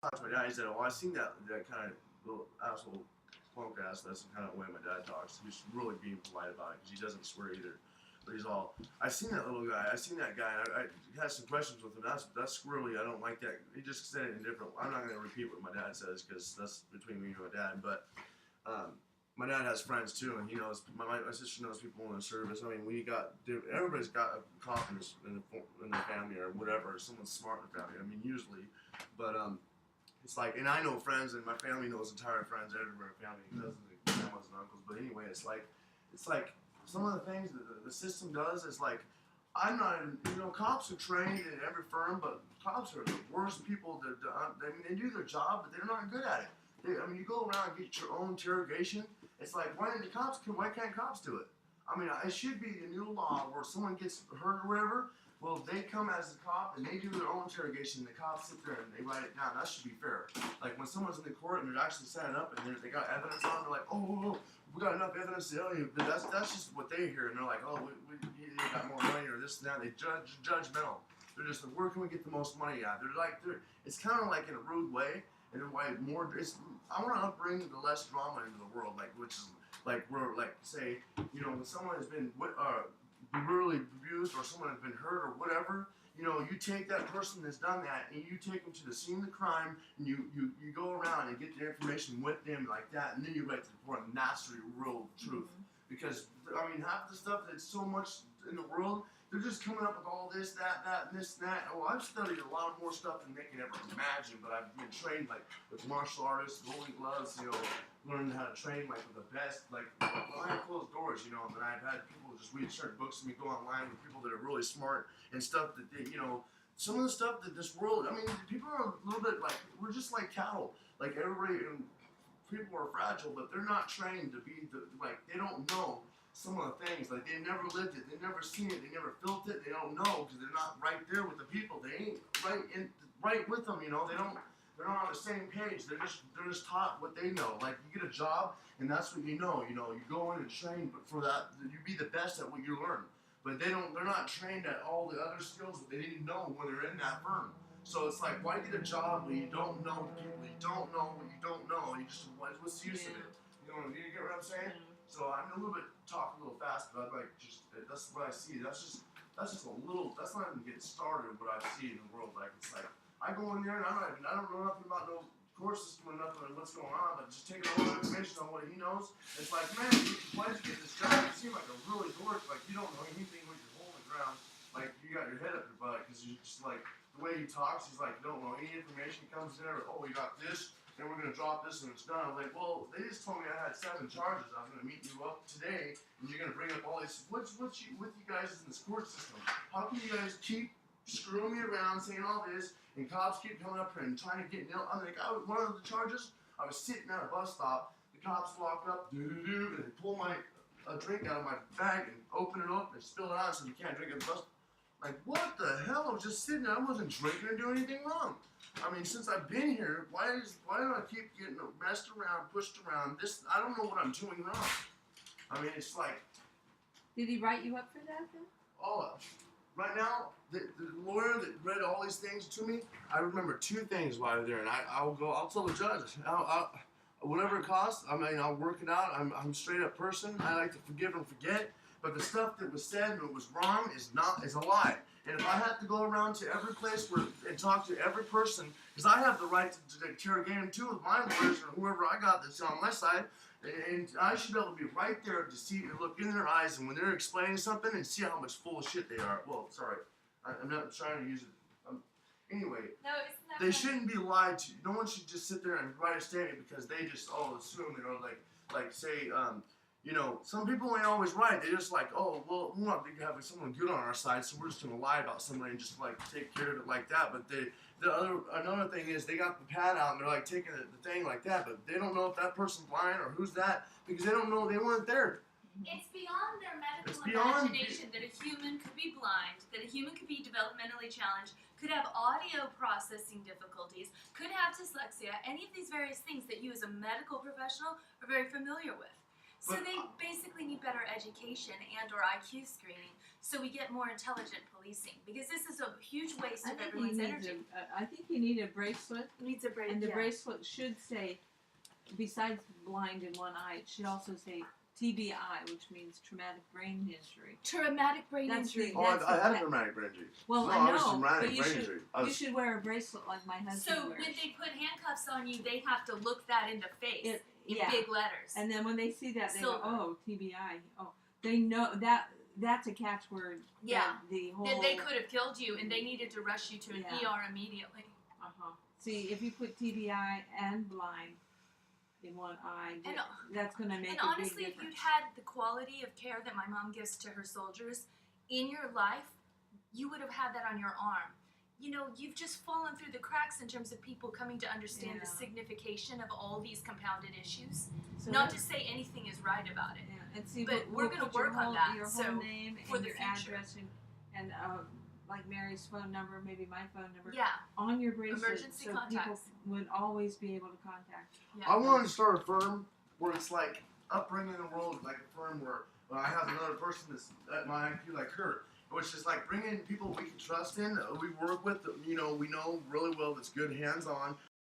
talked to my dad. He said, "Oh, I seen that kind of little asshole punk ass. That's the kind of way my dad talks. He's really being polite about it because he doesn't swear either. But he's all, I seen that little guy. I seen that guy. And I had some questions with him. That's squirrely. I don't like that. He just said it in different. I'm not going to repeat what my dad says because that's between me and my dad. But um, my dad has friends too, and he knows. My sister knows people in the service. I mean, everybody's got a cop in their family or whatever. Someone smart in the family. I mean, usually, but it's like, and I know friends, and my family knows entire friends everywhere, family, cousins, and grandmas and uncles. But anyway, it's like some of the things that the system does is like, I'm not even, cops are trained in every firm, but cops are the worst people. I mean, they do their job, but they're not good at it. I mean, you go around and get your own interrogation. It's like, why can't cops do it? I mean, it should be a new law where someone gets hurt or whatever. Well, they come as a cop and they do their own interrogation. The cops sit there and they write it down. That should be fair. Like when someone's in the court and they're actually standing up and they got evidence on, they're like, oh, we got enough evidence to tell you. But that's just what they hear, and they're like, oh, we got more money or this and that. They judgmental. They're just like, where can we get the most money at? It's kind of like in a rude way, and then why more. I want to bring the less drama into the world, like which is like we're like say, when someone has been brutally abused or someone has been hurt or whatever, you take that person that's done that and you take them to the scene of the crime and you go around and get the information with them like that, and then you write the report, and that's the real truth. Because, I mean, half the stuff that's so much in the world, they're just coming up with all this, that, and this, and that. Well, I've studied a lot more stuff than they can ever imagine, but I've been trained, like, with martial artists, golden gloves, learning how to train, like, with the best, like, behind closed doors, and I've had people just read certain books and me go online with people that are really smart and stuff that they, some of the stuff that this world, I mean, people are a little bit like, we're just like cattle. Like, everybody, people are fragile, but they're not trained to be, they don't know some of the things. Like, they never lived it, they never seen it, they never felt it, they don't know because they're not right there with the people. They ain't right with them, they're not on the same page. They're just taught what they know. Like, you get a job, and that's what you know. You go in and train, but for that, you be the best at what you learn. But they're not trained at all the other skills that they didn't know when they're in that firm. So it's like, why get a job when you don't know the people? You don't know what you don't know. What's the use of it? You get what I'm saying? So I'm talking a little fast, but I'm like, that's what I see. That's just a little. That's not even getting started. What I see in the world, like it's like I go in there and I don't know nothing about no course system or nothing and what's going on, but just taking all the information on what he knows. It's like, man, why did you get this job? You seem like a really dork. Like you don't know anything when you're holding the ground. Like you got your head up your butt because you just like. The way he talks, he's like, you don't know any information comes in there. Oh, we got this, and we're going to drop this, and it's done. I'm like, well, they just told me I had 7 charges. I was going to meet you up today, and you're going to bring up all these. What's with you guys in this court system? How can you guys keep screwing me around, saying all this, and cops keep coming up here and trying to get nailed? I'm like, one of the charges, I was sitting at a bus stop. The cops walk up, and they pull a drink out of my bag and open it up and spill it out, so you can't drink at the bus. Like, what the hell? I was just sitting there. I wasn't drinking or doing anything wrong. I mean, since I've been here, why do I keep getting messed around, pushed around? I don't know what I'm doing wrong. I mean, it's like... Did he write you up for that, then? Right now, the lawyer that read all these things to me, I remember 2 things while I was there, and I'll tell the judge, whatever it costs, I mean, I'll work it out. I'm a straight up person. I like to forgive and forget. But the stuff that was said and was wrong is a lie. And if I have to go around to every place and talk to every person, because I have the right to interrogate them too with my lawyers or whoever I got that's on my side, and I should be able to be right there to see and look in their eyes, and when they're explaining something, and see how much full of shit they are. Well, sorry, I'm not trying to use it. Anyway, no, they shouldn't be lied to. No one should just sit there and write a statement because they just assume like say. Some people ain't always right. They just like, oh, well, we want to have someone good on our side, so we're just going to lie about somebody and just, like, take care of it like that. But another thing is they got the pad out and they're, like, taking the thing like that, but they don't know if that person's lying or who's that because they don't know. They weren't there. It's beyond their medical imagination that a human could be blind, that a human could be developmentally challenged, could have audio processing difficulties, could have dyslexia, any of these various things that you as a medical professional are very familiar with. So But- they basically need better education and or IQ screening, so we get more intelligent policing. Because this is a huge waste I of think everyone's you energy. I think you need a bracelet, Needs a break. and the yeah. bracelet should say, besides blind in one eye, it should also say TBI, which means traumatic brain injury. Traumatic brain That's injury. the- Oh, That's I had a the- traumatic brain injury. Well, no, I was know, traumatic but you brain should injury. you should wear a bracelet like my husband So wears. when they put handcuffs on you, they have to look that in the face It- in yeah. big letters. And then when they see that, they Silver. go, "Oh, TBI." Oh, they know that's a catchword. Yeah. that the whole. That they could have killed you, and they needed to rush you to an Yeah. ER immediately. See, if you put TBI and blind in one eye, And- that's going to make And a honestly, big if you'd difference. had the quality of care that my mom gives to her soldiers in your life, you would have had that on your arm. You know, you've just fallen through the cracks in terms of people coming to understand the Yeah. signification of all these compounded issues. So Not that- to say anything is right about it. Yeah, and see, But we'll we're gonna put your work on whole, that, Your so, whole name for and the your future. address and like Mary's phone number, maybe my phone number, Yeah, on your bracelet, Emergency so contacts. people would always be able to contact. yeah. I wanted to start a firm where it's like upbringing the world, like a firm where I have another person that's at my IQ like her. Which is like bringing people we can trust in, we work with, we know really well, that's good hands-on,